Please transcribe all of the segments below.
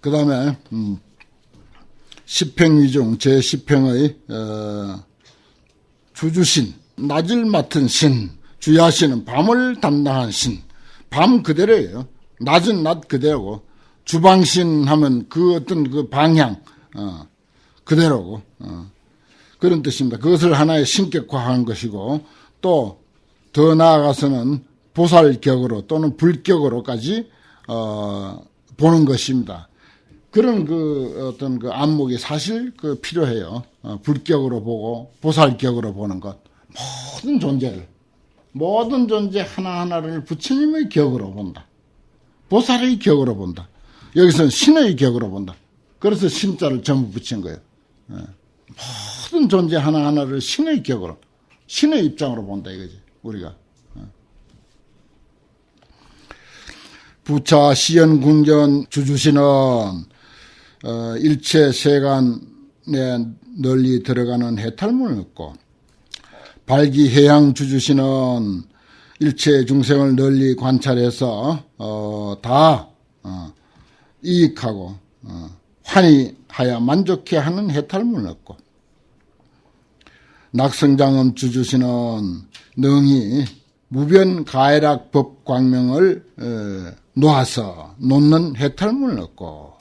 그 다음에, 십행위 중 제10행의, 주주신, 낮을 맡은 신, 주야신은 밤을 담당한 신, 밤 그대로예요. 낮은 낮 그대로고, 주방신 하면 그 어떤 그 방향, 그대로고, 그런 뜻입니다. 그것을 하나의 신격화한 것이고, 또 더 나아가서는 보살격으로 또는 불격으로까지 보는 것입니다. 그런 그 어떤 그 안목이 사실 그 필요해요. 불격으로 보고 보살격으로 보는 것. 모든 존재 하나하나를 부처님의 격으로 본다. 보살의 격으로 본다. 여기서는 신의 격으로 본다. 그래서 신자를 전부 붙인 거예요. 모든 존재 하나하나를 신의 격으로, 신의 입장으로 본다 이거지, 우리가. 부차 시연궁전 주주신은 일체 세간에 널리 들어가는 해탈문을 얻고, 발기해양 주주신은 일체 중생을 널리 관찰해서 다 이익하고 환희하여 만족해하는 해탈문을 얻고, 낙성장엄 주주신은 능히 무변 가해락 법광명을 놓아서 놓는 해탈문을 얻고,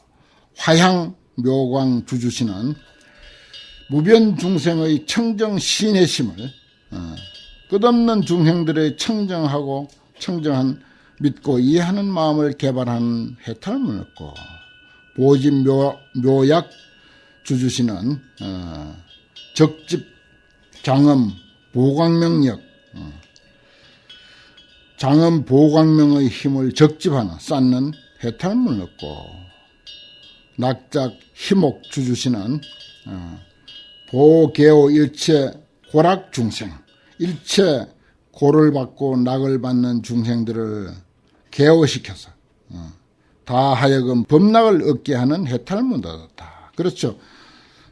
화향 묘광 주주신은 무변 중생의 청정 신의심을 끝없는 중생들의 청정하고 청정한 믿고 이해하는 마음을 개발하는 해탈문을 얻고, 보집 묘약 주주신은 적집 장엄 보광명력, 장엄 보광명의 힘을 적집하는 쌓는 해탈문을 얻고, 낙작 희목 주주신은 보개오 일체 고락 중생, 일체 고를 받고 낙을 받는 중생들을 개오시켜서 다 하여금 법락을 얻게 하는 해탈문을 얻었다. 그렇죠.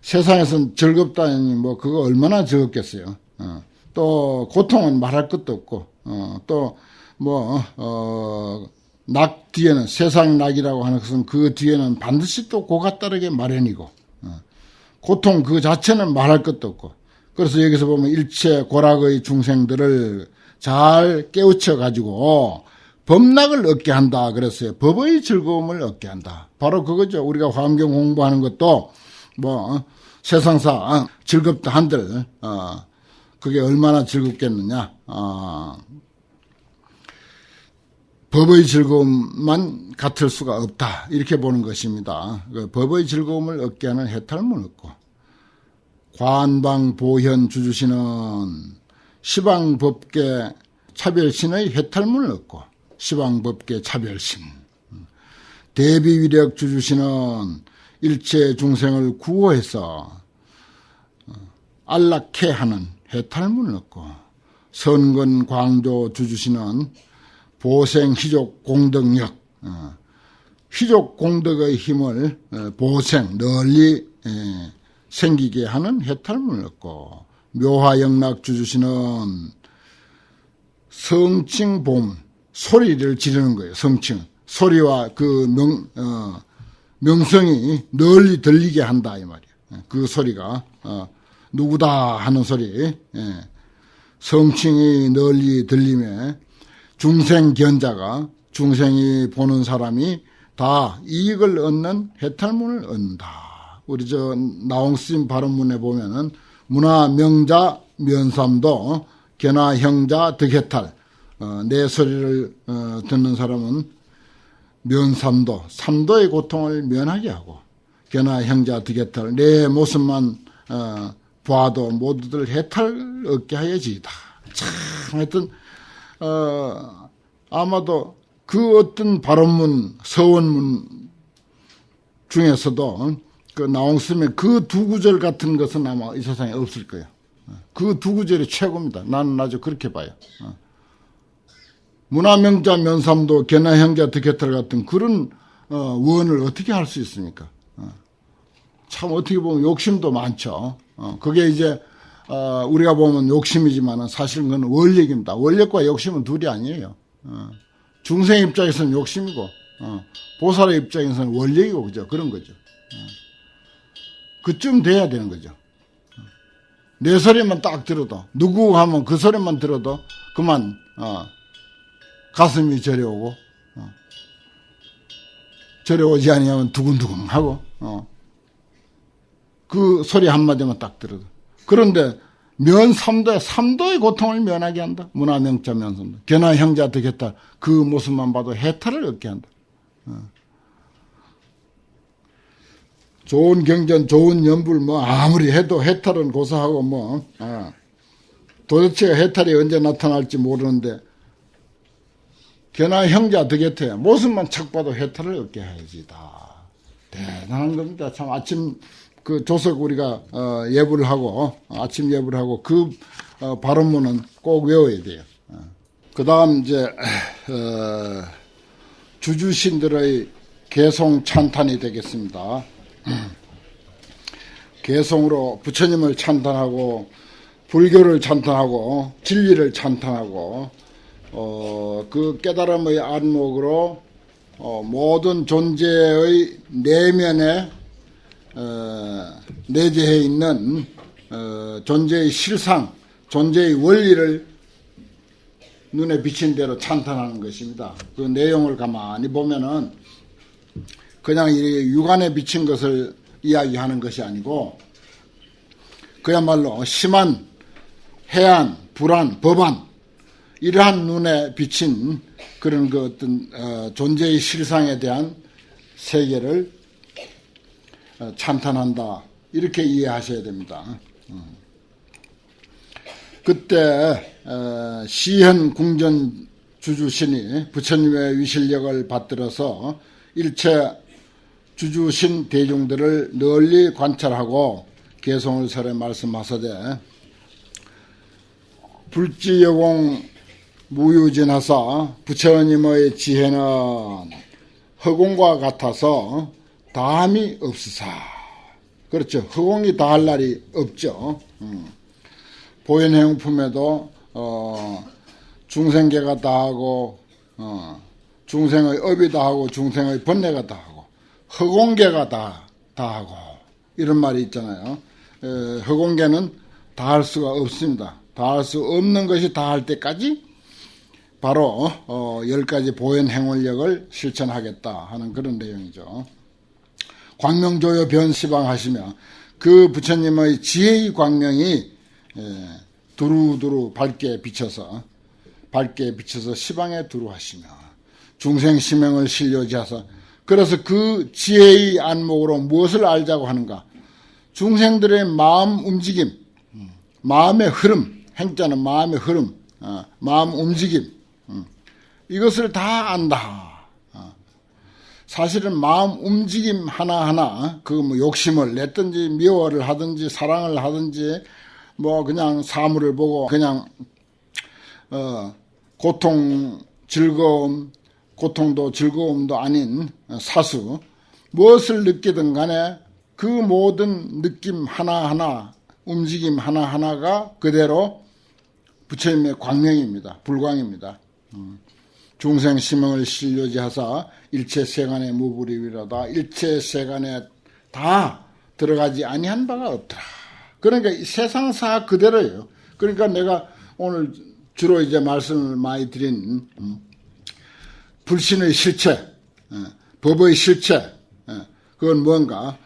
세상에서는 즐겁다니 뭐 그거 얼마나 즐겁겠어요. 또 고통은 말할 것도 없고, 또 낙 뒤에는, 세상 낙이라고 하는 것은 그 뒤에는 반드시 또 고가 따르게 마련이고, 고통 그 자체는 말할 것도 없고, 그래서 여기서 보면 일체 고락의 중생들을 잘 깨우쳐 가지고 법락을 얻게 한다 그랬어요. 법의 즐거움을 얻게 한다. 바로 그거죠. 우리가 화엄경 공부하는 것도 세상사 즐겁다 한들 그게 얼마나 즐겁겠느냐. 법의 즐거움만 같을 수가 없다. 이렇게 보는 것입니다. 법의 즐거움을 얻게 하는 해탈문을 얻고, 관방 보현 주주신은 시방법계 차별신의 해탈문을 얻고, 시방법계 차별신. 대비위력 주주신은 일체 중생을 구호해서 안락해 하는 해탈문을 얻고, 선건 광조 주주신은 보생 희족 공덕력, 희족 공덕의 힘을 보생 널리 생기게 하는 해탈문을 얻고, 묘화영락 주주신은 성칭보문, 소리를 지르는 거예요. 성칭, 소리와 그 명성이 널리 들리게 한다 이 말이에요. 그 소리가 누구다 하는 소리, 성칭이 널리 들리며 중생견자가, 중생이 보는 사람이 다 이익을 얻는 해탈문을 얻는다. 우리 나홍스님 발언문에 보면은 문화명자 면삼도 견화형자 득해탈, 내 소리를 듣는 사람은 면삼도, 삼도의 고통을 면하게 하고, 견화형자 득해탈, 내 모습만 봐도 모두들 해탈 얻게 하여지이다. 참 하여튼 아마도 그 어떤 발언문, 서원문 중에서도 그 나홍스님의 그 두 구절 같은 것은 아마 이 세상에 없을 거예요. 그 두 구절이 최고입니다. 나는 아주 그렇게 봐요. 문화명자 면삼도 견화형자 득해탈 같은 그런 원을 어떻게 할 수 있습니까? 참 어떻게 보면 욕심도 많죠. 그게 이제 우리가 보면 욕심이지만 사실은 그건 원력입니다. 원력과 욕심은 둘이 아니에요. 중생 입장에서는 욕심이고 보살의 입장에서는 원력이고, 그죠? 그런 거죠. 그쯤 돼야 되는 거죠. 내 소리만 딱 들어도, 누구 하면 그 소리만 들어도 그만, 가슴이 저려오고, 저려오지 아니하면 두근두근 하고, 그 소리 한마디만 딱 들어도. 그런데 면 3도에 3도의 고통을 면하게 한다. 문화명자 면삼도. 견화 형자 득했다. 그 모습만 봐도 해탈을 얻게 한다. 좋은 경전, 좋은 연불, 아무리 해도 해탈은 고사하고, 도대체 해탈이 언제 나타날지 모르는데, 견화 형자 득했다. 모습만 착 봐도 해탈을 얻게 해야지. 다. 대단한 겁니다. 참, 아침, 조석 우리가, 예불을 하고, 아침 예불을 하고, 발언문은 꼭 외워야 돼요. 그 다음, 주주신들의 개송 찬탄이 되겠습니다. 개송으로 부처님을 찬탄하고 불교를 찬탄하고 진리를 찬탄하고 그 깨달음의 안목으로 모든 존재의 내면에 내재해 있는 존재의 실상, 존재의 원리를 눈에 비친 대로 찬탄하는 것입니다. 그 내용을 가만히 보면은 그냥 이 육안에 비친 것을 이야기하는 것이 아니고 그야말로 심한 해안, 불안, 법안 이러한 눈에 비친 그런 그 어떤 존재의 실상에 대한 세계를 찬탄한다. 이렇게 이해하셔야 됩니다. 그때 시현 궁전 주주신이 부처님의 위실력을 받들어서 일체 주주신 대중들을 널리 관찰하고 개송을 설에 말씀하사되 불지여공 무유진하사 부처님의 지혜는 허공과 같아서 다함이 없으사. 그렇죠. 허공이 다할 날이 없죠. 보현행품에도 중생계가 다하고 중생의 업이 다하고 중생의 번뇌가 다하고 허공계가 다하고 이런 말이 있잖아요. 허공계는 다할 수가 없습니다. 다할 수 없는 것이 다할 때까지 바로 10가지 보현행원력을 실천하겠다 하는 그런 내용이죠. 광명조요 변시방하시며 그 부처님의 지혜의 광명이 두루두루 밝게 비쳐서 시방에 두루하시며 중생심행을 실려지하사 그래서 그 지혜의 안목으로 무엇을 알자고 하는가? 중생들의 마음 움직임, 마음의 흐름, 행자는 마음의 흐름, 마음 움직임 이것을 다 안다. 사실은 마음 움직임 하나하나 그 뭐 욕심을 냈든지 미워를 하든지 사랑을 하든지 뭐 그냥 사물을 보고 그냥 고통, 즐거움, 고통도 즐거움도 아닌 사수 무엇을 느끼든 간에 그 모든 느낌 하나하나 움직임 하나하나가 그대로 부처님의 광명입니다. 불광입니다. 중생심행을 실료지하사 일체세간의 무불입이라다. 일체세간에 다 들어가지 아니한 바가 없더라. 그러니까 세상사 그대로예요. 그러니까 내가 오늘 주로 이제 말씀을 많이 드린 불신의 실체, 법의 실체, 그건 뭔가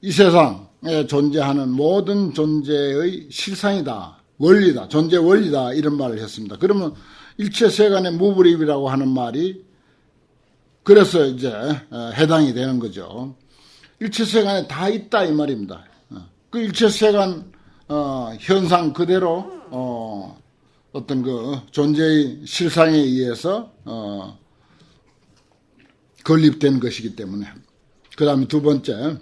이 세상에 존재하는 모든 존재의 실상이다, 원리다, 존재 원리다 이런 말을 했습니다. 그러면 일체세간의 무불입이라고 하는 말이 그래서 이제 해당이 되는 거죠. 일체세간에 다 있다 이 말입니다. 그 일체세간 현상 그대로 어떤 그 존재의 실상에 의해서 건립된 것이기 때문에. 그 다음에 두 번째,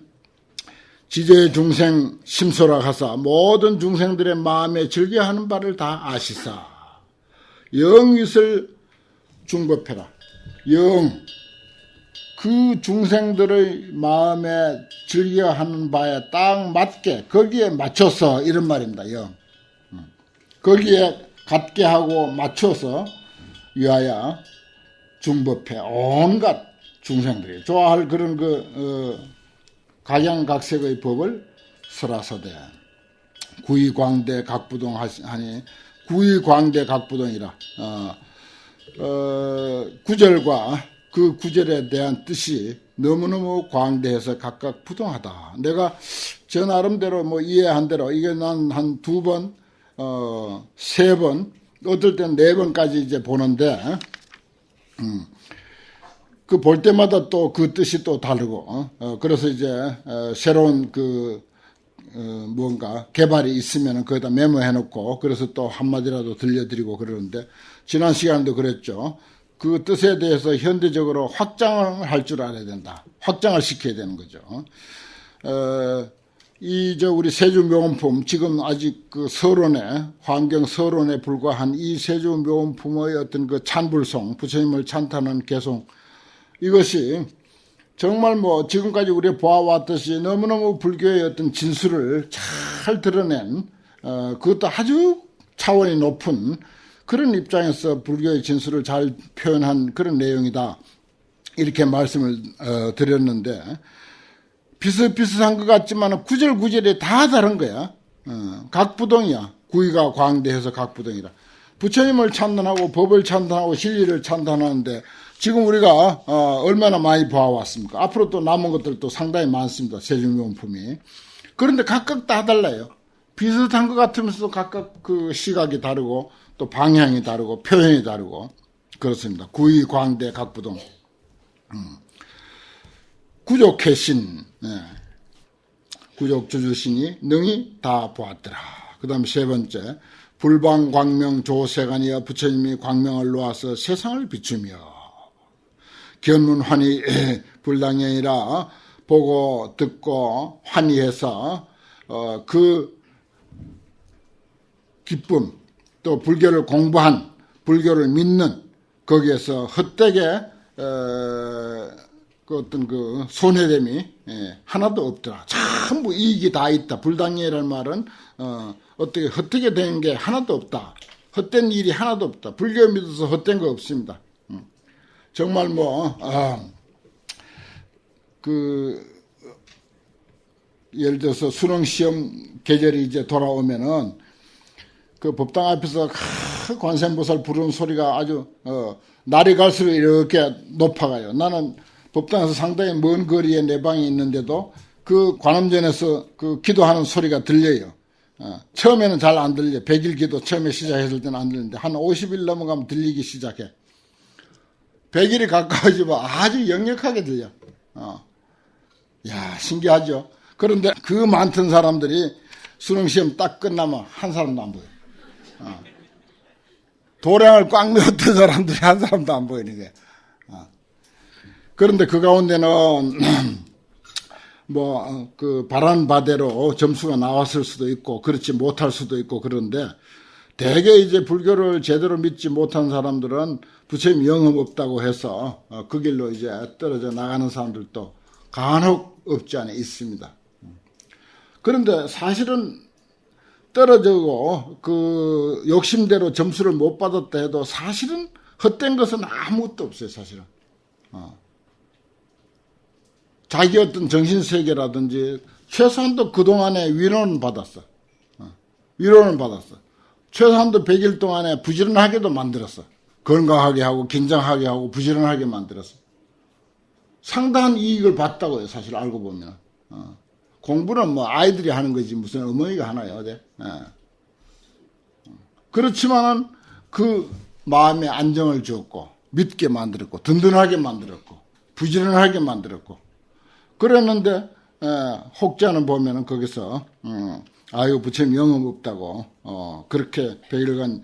지제 중생 심소라 하사 모든 중생들의 마음에 즐겨하는 바를 다 아시사. 영윗을 중법해라. 영, 그 중생들의 마음에 즐겨하는 바에 딱 맞게 거기에 맞춰서 이런 말입니다. 영. 거기에 갖게 하고 맞춰서 위하여 중법해 온갖 중생들이 좋아할 그런 각양각색의 법을 설하서되 구의광대 각부동 하니 구의광대 각부동이라 구절과 그 구절에 대한 뜻이 너무너무 광대해서 각각 부동하다. 내가 저 나름대로 뭐 이해한 대로 이게 난 한 2번, 3번, 어떨 땐 4번까지 이제 보는데, 그 볼 때마다 또 그 뜻이 또 다르고, 그래서 이제, 새로운 뭔가 개발이 있으면 거기다 메모해 놓고, 그래서 또 한마디라도 들려드리고 그러는데, 지난 시간도 그랬죠. 그 뜻에 대해서 현대적으로 확장을 할 줄 알아야 된다. 확장을 시켜야 되는 거죠. 우리 세주묘원품, 지금 아직 그 서론에, 환경 서론에 불과한 이 세주묘원품의 어떤 그 찬불송, 부처님을 찬탄하는 개송, 이것이 정말 뭐 지금까지 우리가 보아왔듯이 너무너무 불교의 어떤 진수를 잘 드러낸, 그것도 아주 차원이 높은 그런 입장에서 불교의 진수를 잘 표현한 그런 내용이다. 이렇게 말씀을 드렸는데, 비슷비슷한 것 같지만 구절구절이 다 다른 거야. 각부동이야. 구의가 광대해서 각부동이라. 부처님을 찬탄하고 법을 찬탄하고 진리를 찬탄하는데 지금 우리가 얼마나 많이 보아왔습니까? 앞으로 또 남은 것들도 상당히 많습니다. 세중용품이. 그런데 각각 다 달라요. 비슷한 것 같으면서도 각각 그 시각이 다르고 또 방향이 다르고 표현이 다르고 그렇습니다. 구의 광대 각부동. 구족해신, 구족주주신이 능히 다 보았더라. 그 다음 3번째, 불방광명 조세간이여 부처님이 광명을 놓아서 세상을 비추며 견문환희 불당행이라 보고 듣고 환희해서 그 기쁨 또 불교를 공부한 불교를 믿는 거기에서 헛되게 그 어떤 그 손해됨이 하나도 없더라. 전부 이익이 다 있다. 불당행이라는 말은 어떻게 헛되게 된 게 하나도 없다. 헛된 일이 하나도 없다. 불교 믿어서 헛된 거 없습니다. 정말 예를 들어서 수능시험 계절이 이제 돌아오면은 그 법당 앞에서 관세음보살 부르는 소리가 아주 날이 갈수록 이렇게 높아가요. 나는 법당에서 상당히 먼 거리에 내 방이 있는데도 그 관음전에서 그 기도하는 소리가 들려요. 처음에는 잘 안 들려. 100일 기도 처음에 시작했을 때는 안 들리는데 한 50일 넘어가면 들리기 시작해. 100일이 가까워지면 아주 역력하게 들려. 야, 신기하죠? 그런데 그 많던 사람들이 수능시험 딱 끝나면 한 사람도 안 보여. 도량을 꽉 메웠던 사람들이 한 사람도 안 보이는 거야. 그런데 그 가운데는 바라는 바대로 점수가 나왔을 수도 있고 그렇지 못할 수도 있고 그런데 대개 이제 불교를 제대로 믿지 못한 사람들은 부처님 영험 없다고 해서 그 길로 이제 떨어져 나가는 사람들도 간혹 없지 않아 있습니다. 그런데 사실은 떨어지고 그 욕심대로 점수를 못 받았다 해도 사실은 헛된 것은 아무것도 없어요. 사실은. 자기 어떤 정신세계라든지 최소한도 그동안에 위로는 받았어. 위로는 받았어. 최소한도 100일 동안에 부지런하게도 만들었어. 건강하게 하고 긴장하게 하고 부지런하게 만들었어. 상당한 이익을 봤다고요. 사실 알고 보면. 공부는 뭐 아이들이 하는 거지 무슨 어머니가 하나요. 네? 그렇지만은 그 마음에 안정을 주었고 믿게 만들었고 든든하게 만들었고 부지런하게 만들었고 그랬는데 혹자는 보면은 거기서 아유 부처님 영험 없다고 그렇게 100일간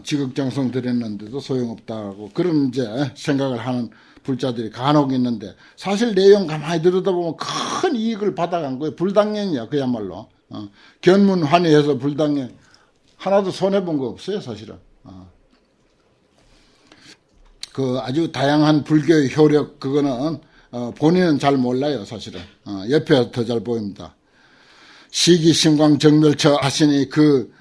지극정성 드렸는데도 소용없다고 그런 이제 생각을 하는 불자들이 간혹 있는데 사실 내용 가만히 들여다보면 큰 이익을 받아간 거예요. 불당행이야 그야말로. 견문환희해서 불당행 하나도 손해본 거 없어요 사실은. 그 아주 다양한 불교의 효력 그거는 본인은 잘 몰라요 사실은. 옆에 더 잘 보입니다. 시기심광 정멸처 하시니 그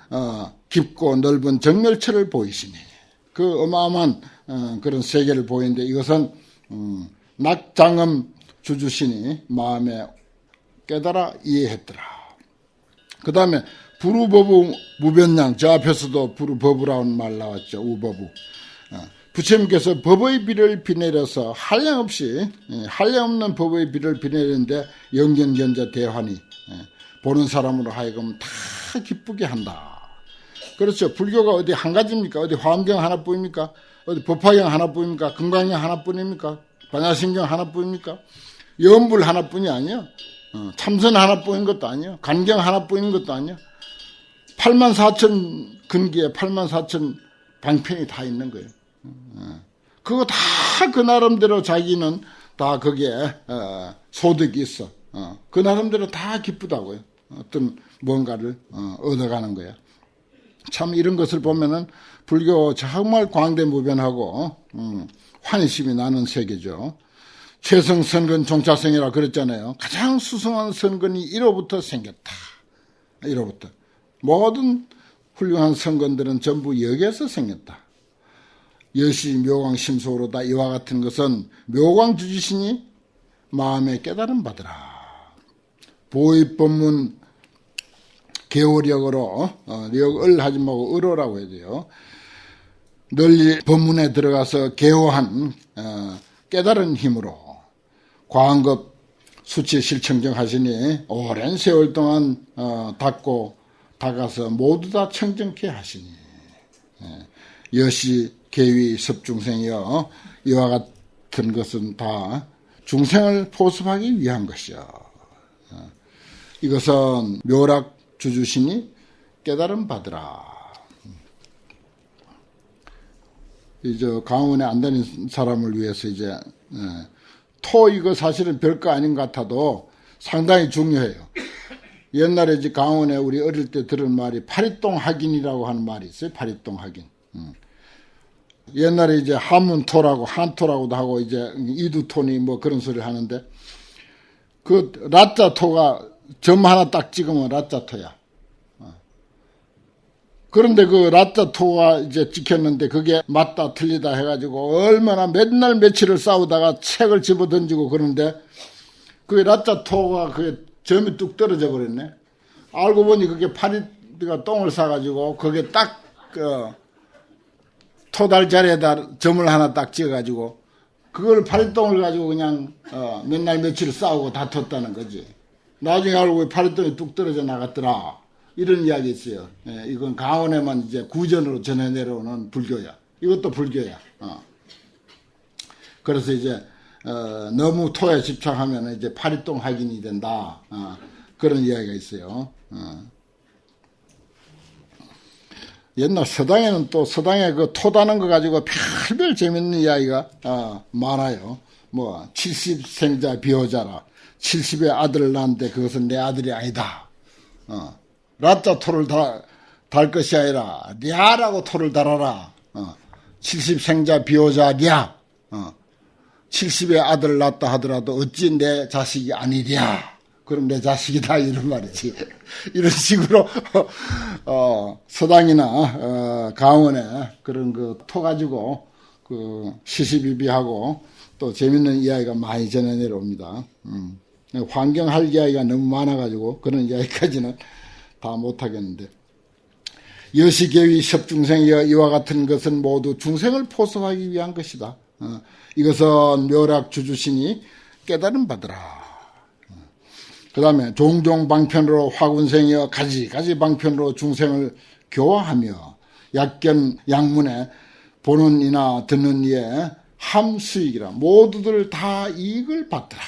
깊고 넓은 정멸처를 보이시니 그 어마어마한 그런 세계를 보이는데 이것은 낙장엄 주주신이 마음에 깨달아 이해했더라. 그 다음에 부루버부 무변양, 저 앞에서도 부루버부라는 말 나왔죠. 우버부. 부처님께서 법의 비를 비내려서 한량없이, 한량없는 법의 비를 비내리는데 영견견자 대환이 보는 사람으로 하여금 다 기쁘게 한다. 그렇죠. 불교가 어디 한 가지입니까? 어디 화엄경 하나뿐입니까? 어디 법화경 하나뿐입니까? 금강경 하나뿐입니까? 반야심경 하나뿐입니까? 염불 하나뿐이 아니요. 참선 하나뿐인 것도 아니요. 간경 하나뿐인 것도 아니요. 84,000 근기에 84,000 방편이 다 있는 거예요. 그거 다 그 나름대로 자기는 다 거기에 소득이 있어. 그 나름대로 다 기쁘다고요. 어떤 뭔가를 얻어가는 거야. 참 이런 것을 보면은 불교 정말 광대무변하고 환희심이 나는 세계죠. 최성선근 종차성이라 그랬잖아요. 가장 수성한 선근이 1호부터 생겼다. 1호부터. 모든 훌륭한 선근들은 전부 여기에서 생겼다. 여시 묘광 심소로다. 이와 같은 것은 묘광 주지신이 마음에 깨달음 받으라. 보입법문 개호력으로 력을 하지 말고 의로라고 해야 돼요. 널리 법문에 들어가서 개호한 깨달은 힘으로 과한급 수치 실청정 하시니 오랜 세월 동안 닦고 닦아서 모두 다 청정케 하시니 여시 계위 섭중생이여 이와 같은 것은 다 중생을 포섭하기 위한 것이요. 이것은 묘락 주주신이 깨달음 받으라. 이제 강원에 안 다닌 사람을 위해서 이제 토 이거 사실은 별거 아닌 것 같아도 상당히 중요해요. 옛날에 이제 강원에 우리 어릴 때 들은 말이 파리똥 학인이라고 하는 말이 있어요. 파리똥 학인. 옛날에 이제 한문토라고 한토라고도 하고 이제 이두토니 뭐 그런 소리를 하는데 그 라자토가 점 하나 딱 찍으면 라자토야. 그런데 그 라자토가 이제 찍혔는데 그게 맞다 틀리다 해가지고 얼마나 맨날 며칠을 싸우다가 책을 집어 던지고 그러는데 그 라자토가 그 점이 뚝 떨어져 버렸네. 알고 보니 그게 파리가 똥을 싸가지고 그게 딱 토달자리에다 점을 하나 딱 찍어가지고 그걸 파리똥을 가지고 그냥 맨날 며칠 싸우고 다퉜다는 거지. 나중에 알고 보니 파리똥이 뚝 떨어져 나갔더라. 이런 이야기 있어요. 이건 강원에만 이제 구전으로 전해 내려오는 불교야. 이것도 불교야. 그래서 이제 너무 토에 집착하면 이제 파리똥 확인이 된다. 그런 이야기가 있어요. 옛날 서당에는 또 서당에 그 토다는 거 가지고 별별 재밌는 이야기가 많아요. 뭐 70생자 비호자라. 70의 아들을 낳았는데 그것은 내 아들이 아니다. 라자 토를 달 것이 아니라 냐라고 토를 달아라. 70생자 비호자 냐. 70의 아들을 낳았다 하더라도 어찌 내 자식이 아니랴. 그럼 내 자식이다 이런 말이지. 이런 식으로 서당이나 강원에 그런 그 토 가지고 그 시시비비하고 또 재밌는 이야기가 많이 전해 내려옵니다. 환경할 이야기가 너무 많아가지고 그런 이야기까지는 다 못하겠는데 여시계위 섭중생이여 이와 같은 것은 모두 중생을 포섭하기 위한 것이다. 이것은 묘락 주주신이 깨달음 받으라. 그 다음에 종종 방편으로 화군생이여 가지가지 방편으로 중생을 교화하며 약견 양문에 보는 이나 듣는 이에 함수익이라 모두들 다 이익을 받더라.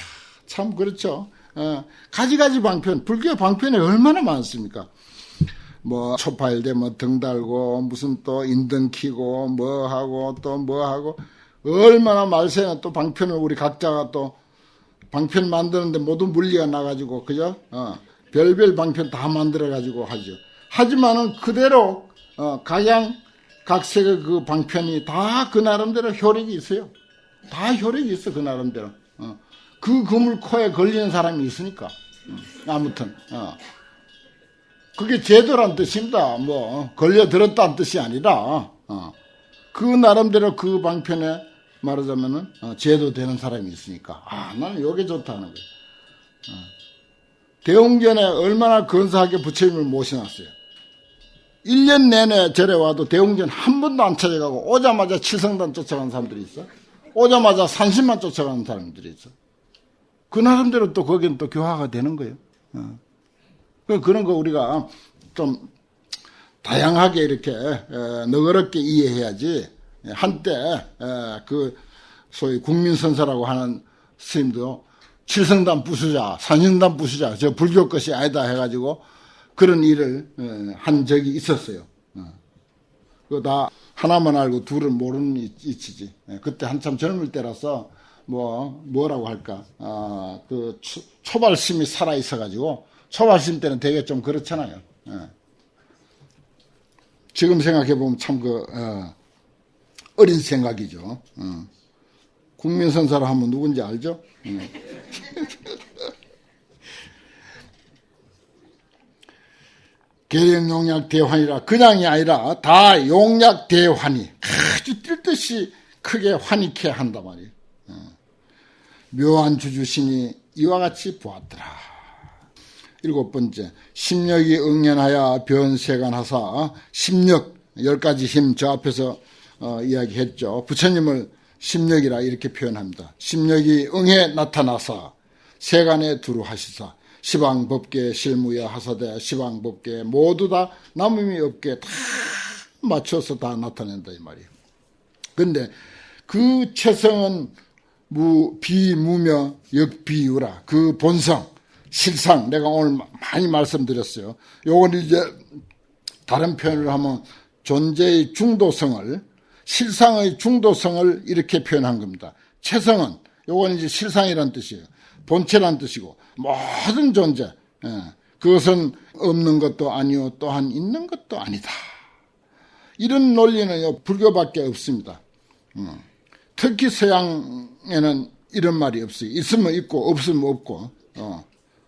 참 그렇죠. 가지가지 방편, 불교 방편이 얼마나 많습니까? 뭐 초파일대 뭐 등 달고 무슨 또 인등 키고 뭐 하고 또 뭐 하고 얼마나 말세나 또 방편을 우리 각자가 또 방편 만드는데 모두 물리가 나가지고 그죠? 별별 방편 다 만들어가지고 하죠. 하지만은 그대로 각양 각색의 그 방편이 다 그 나름대로 효력이 있어요. 다 효력이 있어 그 나름대로. 그 그물 코에 걸리는 사람이 있으니까. 아무튼 그게 제도란 뜻입니다. 뭐 걸려들었다는 뜻이 아니라 그 나름대로 그 방편에 말하자면은 제도 되는 사람이 있으니까 나는 요게 좋다는 거예요. 대웅전에 얼마나 근사하게 부처님을 모셔놨어요. 1년 내내 절에 와도 대웅전 한 번도 안 찾아가고 오자마자 칠성단 쫓아가는 사람들이 있어. 오자마자 산신만 쫓아가는 사람들이 있어. 그 나름대로 또 거기는 또 교화가 되는 거예요. 그런 거 우리가 좀 다양하게 이렇게 너그럽게 이해해야지. 한때 그 소위 국민선사라고 하는 스님도 칠성단 부수자, 산신단 부수자, 저 불교 것이 아니다 해가지고 그런 일을 한 적이 있었어요. 그거 다 하나만 알고 둘은 모르는 이치지. 그때 한참 젊을 때라서 뭐라고 할까? 그 초발심이 살아 있어가지고 초발심 때는 되게 좀 그렇잖아요. 지금 생각해 보면 참 어린 생각이죠. 국민선사를 하면 누군지 알죠? 계령용약대환이라 그냥이 아니라 다 용약대환이 아주 뛸 듯이 크게 환희케 한단 말이에요. 묘한 주주신이 이와 같이 보았더라. 7번째, 심력이 응연하여 변세간하사. 심력 10가지 힘 저 앞에서 이야기했죠. 부처님을 심력이라 이렇게 표현합니다. 심력이 응해 나타나사 세간에 두루하시사 시방법계 실무여 하사대 시방법계 모두 다 남음이 없게 다 맞춰서 다 나타낸다 이 말이에요. 근데 그 체성은 비무며 역비유라. 그 본성 실상 내가 오늘 많이 말씀드렸어요. 요건 이제 다른 표현을 하면 존재의 중도성을 실상의 중도성을 이렇게 표현한 겁니다. 체성은 요건 이제 실상이란 뜻이에요. 본체란 뜻이고 모든 존재 그것은 없는 것도 아니요 또한 있는 것도 아니다. 이런 논리는 불교밖에 없습니다. 특히 서양에는 이런 말이 없어요. 있으면 있고 없으면 없고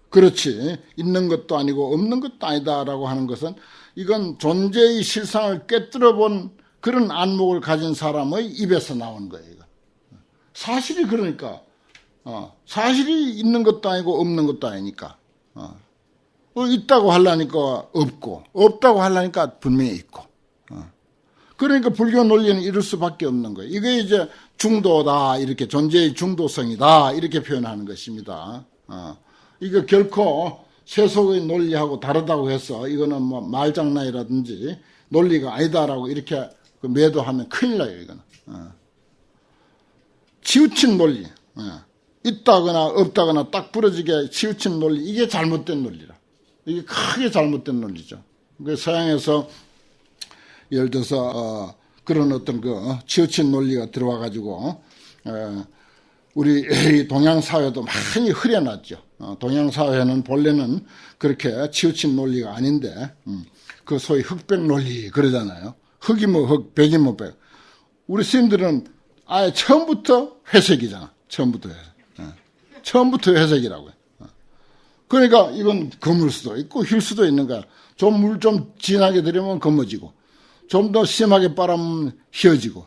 그렇지 있는 것도 아니고 없는 것도 아니다라고 하는 것은 이건 존재의 실상을 꿰뚫어 본 그런 안목을 가진 사람의 입에서 나오는 거예요. 이거. 사실이 그러니까 사실이 있는 것도 아니고 없는 것도 아니니까 있다고 하려니까 없고 없다고 하려니까 분명히 있고 그러니까 불교 논리는 이럴 수밖에 없는 거예요. 이게 이제 중도다 이렇게 존재의 중도성이다 이렇게 표현하는 것입니다. 이거 결코 세속의 논리하고 다르다고 해서 이거는 뭐 말장난이라든지 논리가 아니다라고 이렇게 매도하면 큰일 나요. 이거는 치우친 논리 있다거나 없다거나 딱 부러지게 치우친 논리 이게 잘못된 논리라. 이게 크게 잘못된 논리죠. 서양에서 예를 들어서 그런 어떤 치우친 논리가 들어와 가지고 우리 동양 사회도 많이 흐려놨죠. 동양 사회는 본래는 그렇게 치우친 논리가 아닌데 그 소위 흑백 논리 그러잖아요. 흑이면 흑, 백이면 백. 우리 스님들은 아예 처음부터 회색이잖아. 처음부터 회색. 처음부터 회색이라고요. 그러니까 이건 검을 수도 있고 힐 수도 있는 거야. 좀 물 좀 진하게 들이면 검어지고 좀 더 심하게 빨아면 휘어지고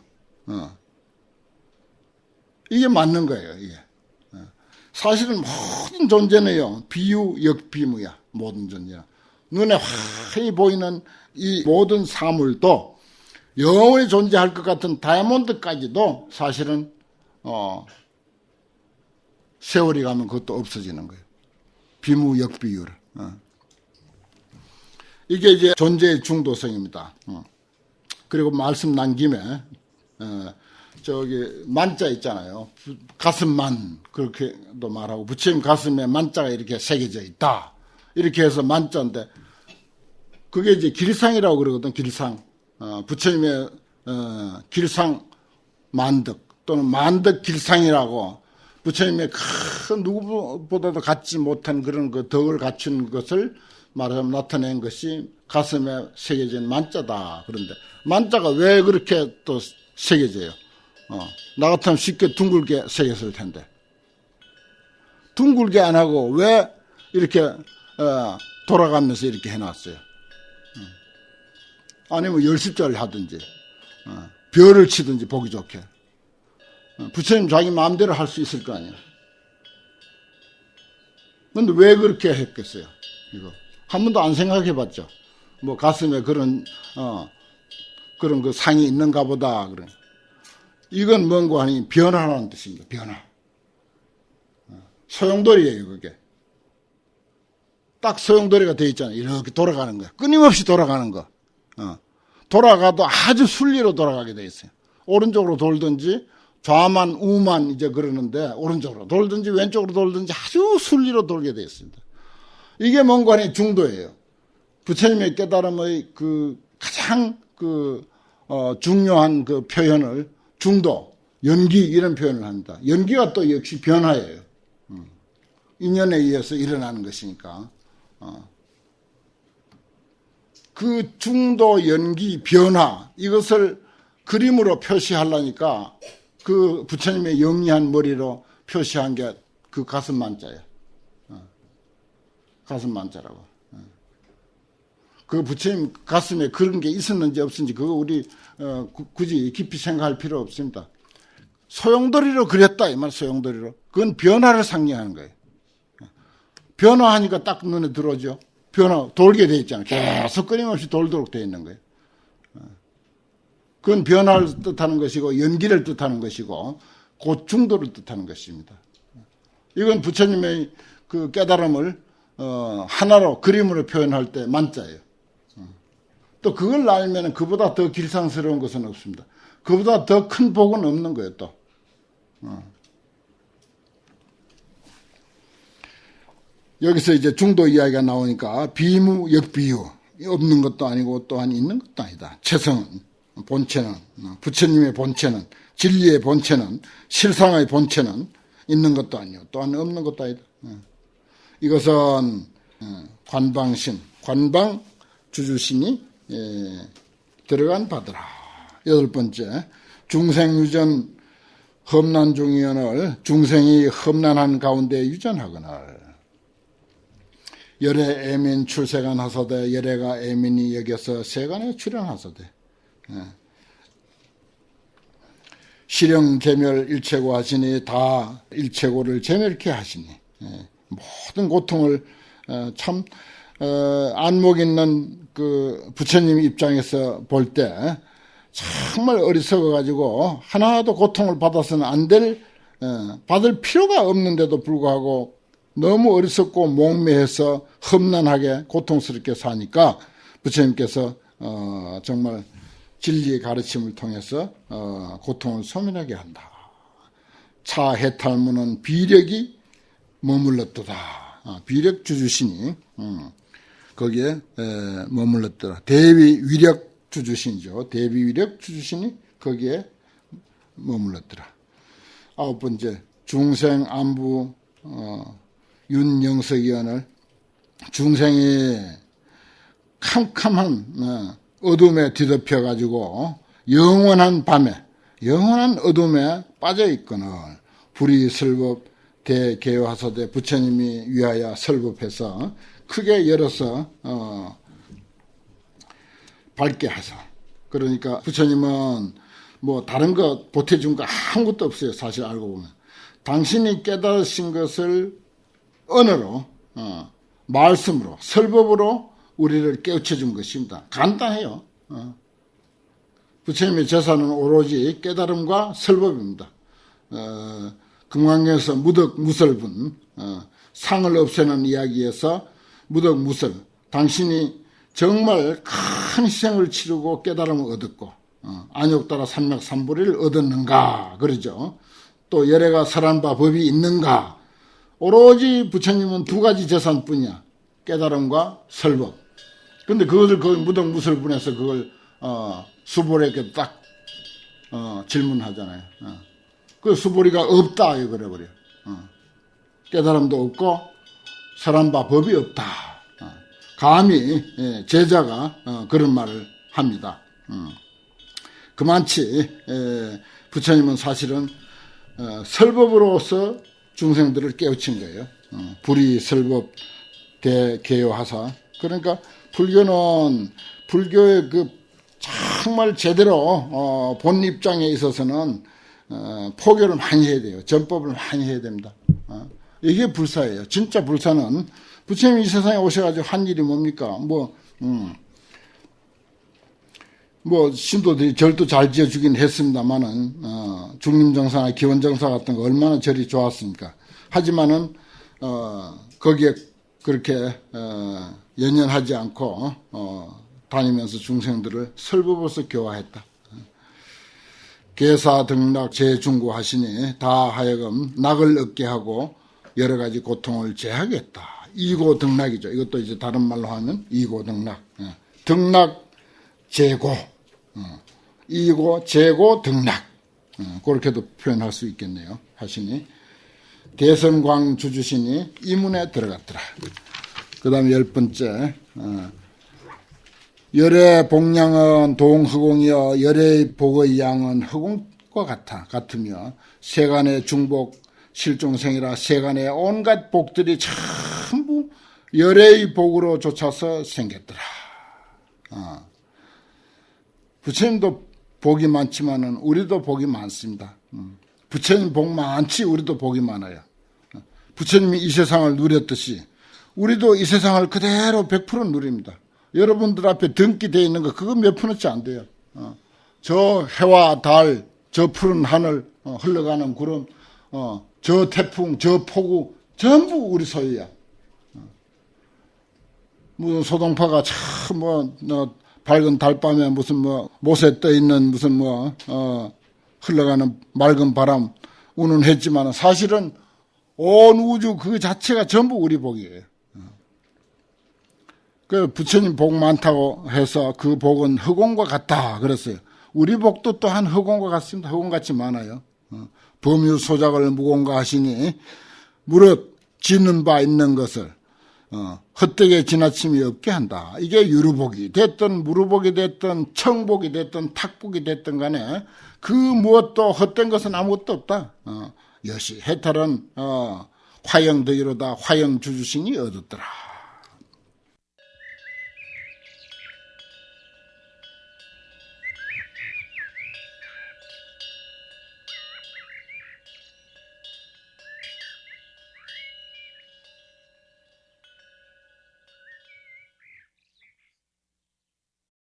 이게 맞는 거예요. 이게 사실은 모든 존재는요 비유 역비무야. 모든 존재는 눈에 환히 보이는 이 모든 사물도 영원히 존재할 것 같은 다이아몬드까지도 사실은 세월이 가면 그것도 없어지는 거예요. 비무 역비유를. 이게 이제 존재의 중도성입니다. 그리고 말씀 난 김에 저기 만자 있잖아요. 가슴만 그렇게도 말하고 부처님 가슴에 만자가 이렇게 새겨져 있다. 이렇게 해서 만자인데 그게 이제 길상이라고 그러거든. 길상. 부처님의 길상 만덕 또는 만덕 길상이라고 부처님의 큰 누구보다도 갖지 못한 그런 그 덕을 갖춘 것을 말하자면 나타낸 것이 가슴에 새겨진 만자다. 그런데 만자가 왜 그렇게 또 새겨져요? 나 같으면 쉽게 둥글게 새겼을 텐데 둥글게 안 하고 왜 이렇게 돌아가면서 이렇게 해놨어요? 아니면 열십자를 하든지 별을 치든지 보기 좋게 부처님 자기 마음대로 할 수 있을 거 아니야. 근데 왜 그렇게 했겠어요? 이거 한 번도 안 생각해 봤죠. 뭐 가슴에 그런 그 상이 있는가 보다. 그래. 이건 뭔고 하니 변화라는 뜻입니다. 변화. 소용돌이에요, 그게. 딱 소용돌이가 되어 있잖아요. 이렇게 돌아가는 거야. 끊임없이 돌아가는 거. 돌아가도 아주 순리로 돌아가게 되어 있어요. 오른쪽으로 돌든지 좌만 우만 이제 그러는데 오른쪽으로 돌든지 왼쪽으로 돌든지 아주 순리로 돌게 되어 있습니다. 이게 뭔가 하니 중도예요. 부처님의 깨달음의 그 가장 중요한 그 표현을 중도, 연기 이런 표현을 합니다. 연기가 또 역시 변화예요. 인연에 의해서 일어나는 것이니까. 그 중도, 연기, 변화 이것을 그림으로 표시하려니까 그 부처님의 영리한 머리로 표시한 게 그 가슴 만자예요. 가슴 만자라고. 그 부처님 가슴에 그런 게 있었는지 없었는지 그거 우리 굳이 깊이 생각할 필요 없습니다. 소용돌이로 그렸다 이 말. 소용돌이로. 그건 변화를 상징하는 거예요. 변화하니까 딱 눈에 들어오죠. 변화 돌게 돼 있잖아요. 계속 끊임없이 돌도록 돼 있는 거예요. 그건 변화를 뜻하는 것이고 연기를 뜻하는 것이고 곧 중도를 뜻하는 것입니다. 이건 부처님의 그 깨달음을 하나로 그림으로 표현할 때 만자예요. 또 그걸 알면 그보다 더 길상스러운 것은 없습니다. 그보다 더 큰 복은 없는 거예요, 또. 여기서 이제 중도 이야기가 나오니까 비무, 역비유. 없는 것도 아니고 또한 있는 것도 아니다. 최성은, 본체는, 부처님의 본체는, 진리의 본체는, 실상의 본체는 있는 것도 아니고 또한 없는 것도 아니다. 이것은 관방신, 관방 주주신이 들어간 바더라. 8번째, 중생유전 험난중이언을 중생이 험난한 가운데 유전하거늘 열애 애민 출세간 하사대 열애가 애민이 여겨서 세간에 출연하사대 실형 계멸 일체고 하시니 다 일체고를 제멸케 하시니 모든 고통을 참 안목 있는 그 부처님 입장에서 볼 때 정말 어리석어 가지고 하나도 고통을 받아서는 안 될 받을 필요가 없는데도 불구하고 너무 어리석고 목매해서 험난하게 고통스럽게 사니까 부처님께서 정말 진리의 가르침을 통해서 고통을 소멸하게 한다. 차 해탈무는 비력이 머물렀도다. 비력 주주신이 거기에 머물렀더라. 대비 위력 주주신이죠. 대비 위력 주주신이 거기에 머물렀더라. 9번째, 중생 안부 윤영석위원을 중생이 캄캄한 어둠에 뒤덮여 가지고 영원한 밤에 영원한 어둠에 빠져 있거늘 불이 설법 대개화서대 부처님이 위하여 설법해서 크게 열어서 밝게 하사. 그러니까 부처님은 뭐 다른 거 보태준 거 아무것도 없어요. 사실 알고 보면 당신이 깨달으신 것을 언어로 말씀으로 설법으로 우리를 깨우쳐 준 것입니다. 간단해요. 부처님의 제사는 오로지 깨달음과 설법입니다. 금강경에서 무덕무설분 상을 없애는 이야기에서 무덕무설 당신이 정말 큰 희생을 치르고 깨달음을 얻었고 안욕따라 삼맥삼보리를 얻었는가 그러죠. 또 열애가 설한 바 법이 있는가. 오로지 부처님은 두 가지 재산뿐이야. 깨달음과 설법. 근데 그것을 그 무덕무설분에서 그걸 수보리에게 딱 질문하잖아요. 그 수보리가 없다 이거래 버려. 깨달음도 없고 설한 바 법이 없다. 감히 제자가 그런 말을 합니다. 그만치 부처님은 사실은 설법으로서 중생들을 깨우친 거예요. 불이 설법 대개요하사. 그러니까 불교는 불교의 그 정말 제대로 본 입장에 있어서는 포교를 많이 해야 돼요. 전법을 많이 해야 됩니다. 이게 불사예요. 진짜 불사는 부처님이 이 세상에 오셔가지고 한 일이 뭡니까? 신도들이 절도 잘 지어주긴 했습니다만은, 중림정사나 기원정사 같은 거 얼마나 절이 좋았습니까? 하지만은, 거기에 그렇게, 연연하지 않고, 다니면서 중생들을 설법으로서 교화했다. 계사등락 재중고 하시니 다 하여금 낙을 얻게 하고 여러 가지 고통을 제하겠다. 이고등락이죠. 이것도 이제 다른 말로 하면 이고등락. 등락, 재고. 이고, 재고, 등락. 그렇게도 표현할 수 있겠네요. 하시니. 대선광 주주시니 이문에 들어갔더라. 그 다음에 10번째. 열의 복량은 동허공이여 열의 복의 양은 허공과 같으며 세간의 중복 실종생이라 세간의 온갖 복들이 전부 열의 복으로 쫓아서 생겼더라. 부처님도 복이 많지만은 우리도 복이 많습니다. 부처님 복 많지 우리도 복이 많아요. 부처님이 이 세상을 누렸듯이 우리도 이 세상을 그대로 100% 누립니다. 여러분들 앞에 등기 되어 있는 거 그거 몇 푼어치 안 돼요. 저 해와 달, 저 푸른 하늘, 흘러가는 구름, 저 태풍, 저 폭우 전부 우리 소유야. 무슨 소동파가 참 밝은 달밤에 무슨 못에 떠 있는 무슨 흘러가는 맑은 바람 우는 했지만 사실은 온 우주 그 자체가 전부 우리 복이에요. 그 부처님 복 많다고 해서 그 복은 허공과 같다 그랬어요. 우리 복도 또한 허공과 같습니다. 허공같이 많아요. 범유 소작을 무공가 하시니 무릇 짓는 바 있는 것을 헛되게 지나침이 없게 한다. 이게 유루복이 됐든 무루복이 됐든 청복이 됐든 탁복이 됐든 간에 그 무엇도 헛된 것은 아무것도 없다. 여시 해탈은 화영덕이로다 화영주주신이 얻었더라.